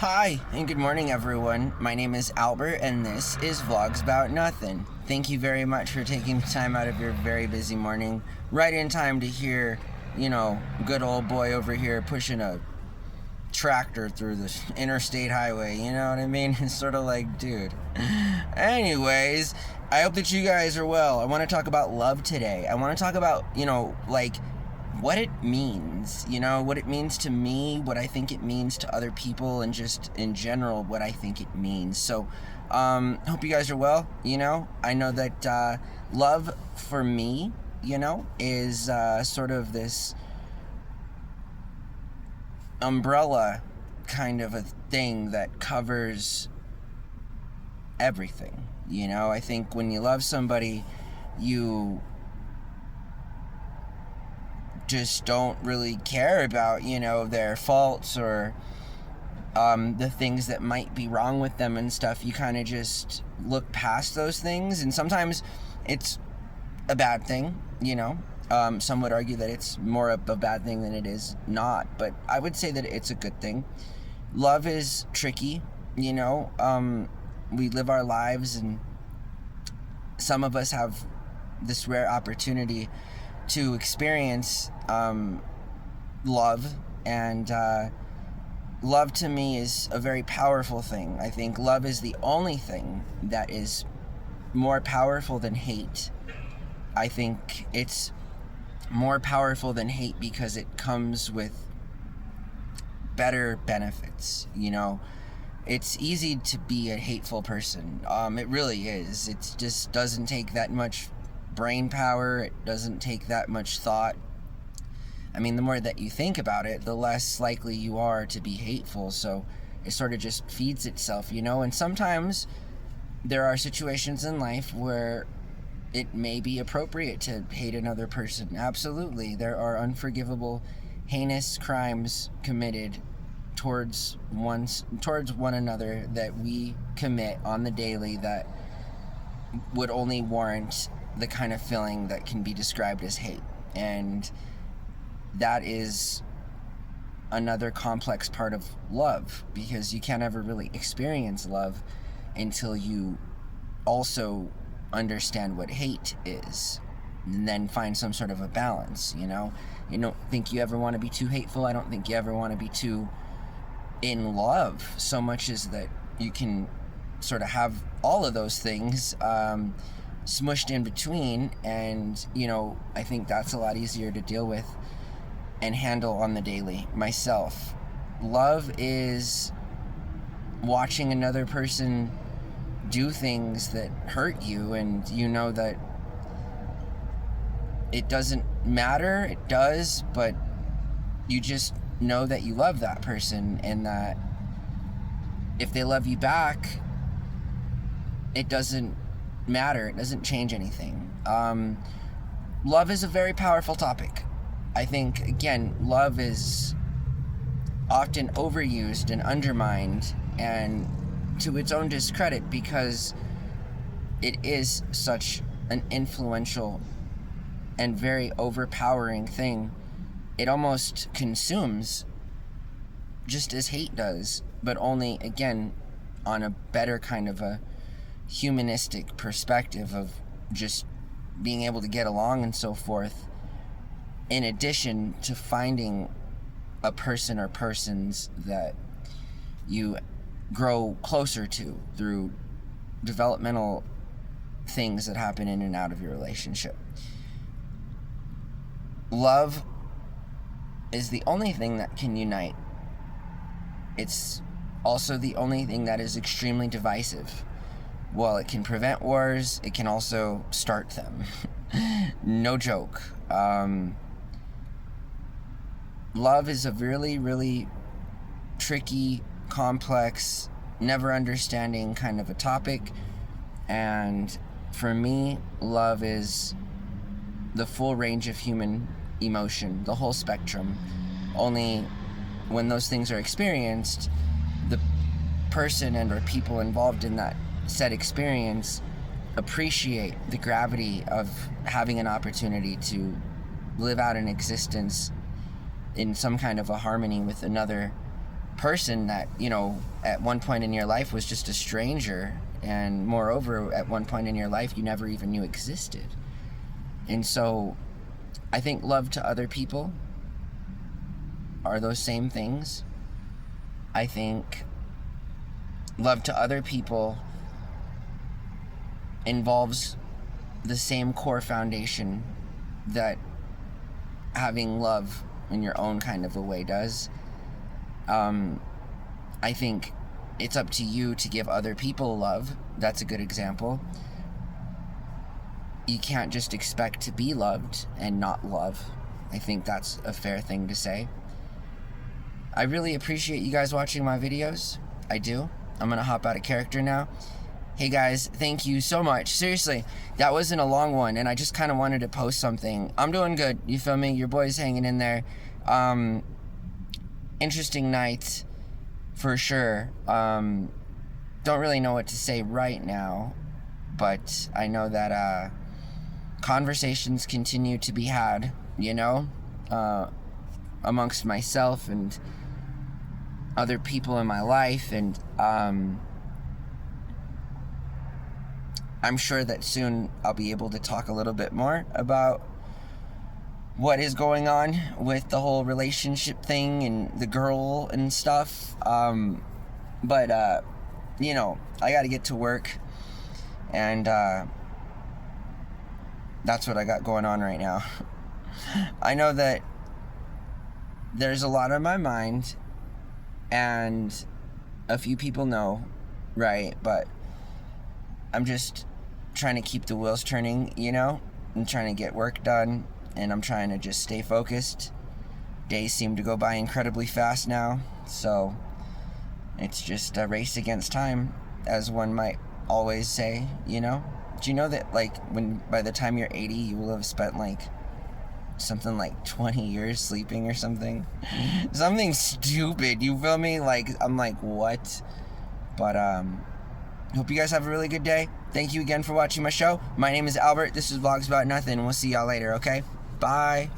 Hi, and good morning, everyone. My name is Albert, and this is Vlogs About Nothing. Thank you very much for taking the time out of your very busy morning, right in time to hear, good old boy over here pushing a tractor through the interstate highway, you know what I mean? It's sort of like, dude. Anyways, I hope that you guys are well. I want to talk about love today. I want to talk about, what it means, what it means to me, what I think it means to other people, and just in general, what I think it means. So, hope you guys are well, I know that love for me, is sort of this umbrella kind of a thing that covers everything. I think when you love somebody, you just don't really care about, their faults or the things that might be wrong with them and stuff. You kind of just look past those things, and sometimes it's a bad thing, Some would argue that it's more of a bad thing than it is not, but I would say that it's a good thing. Love is tricky, we live our lives, and some of us have this rare opportunity to experience love, and love to me is a very powerful thing. I think love is the only thing that is more powerful than hate. I think it's more powerful than hate because it comes with better benefits. It's easy to be a hateful person. It really is. It just doesn't take that much brain power. It doesn't take that much thought. I mean, the more that you think about it, the less likely you are to be hateful. So it sort of just feeds itself, and sometimes there are situations in life where it may be appropriate to hate another person. Absolutely. There are unforgivable, heinous crimes committed towards one another that we commit on the daily that would only warrant the kind of feeling that can be described as hate. And that is another complex part of love, because you can't ever really experience love until you also understand what hate is, and then find some sort of a balance. You don't think you ever want to be too hateful. I don't think you ever want to be too in love, so much as that you can sort of have all of those things smushed in between, and I think that's a lot easier to deal with and handle on the daily. Myself, love is watching another person do things that hurt you, and that it doesn't matter. It does, but you just know that you love that person, and that if they love you back, it doesn't matter. It doesn't change anything. Love is a very powerful topic. I think, again, love is often overused and undermined, and to its own discredit, because it is such an influential and very overpowering thing. It almost consumes, just as hate does, but only, again, on a better kind of a humanistic perspective of just being able to get along and so forth, in addition to finding a person or persons that you grow closer to through developmental things that happen in and out of your relationship. Love is the only thing that can unite. It's also the only thing that is extremely divisive. While it can prevent wars, it can also start them. No joke. Love is a really, really tricky, complex, never understanding kind of a topic. And for me, love is the full range of human emotion, the whole spectrum. Only when those things are experienced, the person and or people involved in that said experience appreciate the gravity of having an opportunity to live out an existence in some kind of a harmony with another person that, you know, at one point in your life was just a stranger, and moreover, at one point in your life you never even knew existed. And so I think love to other people are those same things. I think love to other people involves the same core foundation that having love in your own kind of a way does. I think it's up to you to give other people love. That's a good example. You can't just expect to be loved and not love. I think that's a fair thing to say. I really appreciate you guys watching my videos. I do. I'm gonna hop out of character now. Hey guys, thank you so much. Seriously, that wasn't a long one, and I just kind of wanted to post something. I'm doing good, you feel me? Your boy's hanging in there. Interesting night, for sure. Don't really know what to say right now, but I know that conversations continue to be had, you know, amongst myself and other people in my life, and I'm sure that soon I'll be able to talk a little bit more about what is going on with the whole relationship thing and the girl and stuff. But you know, I gotta get to work, and that's what I got going on right now. I know that there's a lot on my mind, and a few people know, right? But I'm just trying to keep the wheels turning, you know? I'm trying to get work done, and I'm trying to just stay focused. Days seem to go by incredibly fast now, so it's just a race against time, as one might always say, you know? Do you know that, like, by the time you're 80, you will have spent, like, something like 20 years sleeping or something? Something stupid, you feel me? Like, I'm like, what? But, hope you guys have a really good day. Thank you again for watching my show. My name is Albert. This is Vlogs About Nothing. We'll see y'all later, okay? Bye.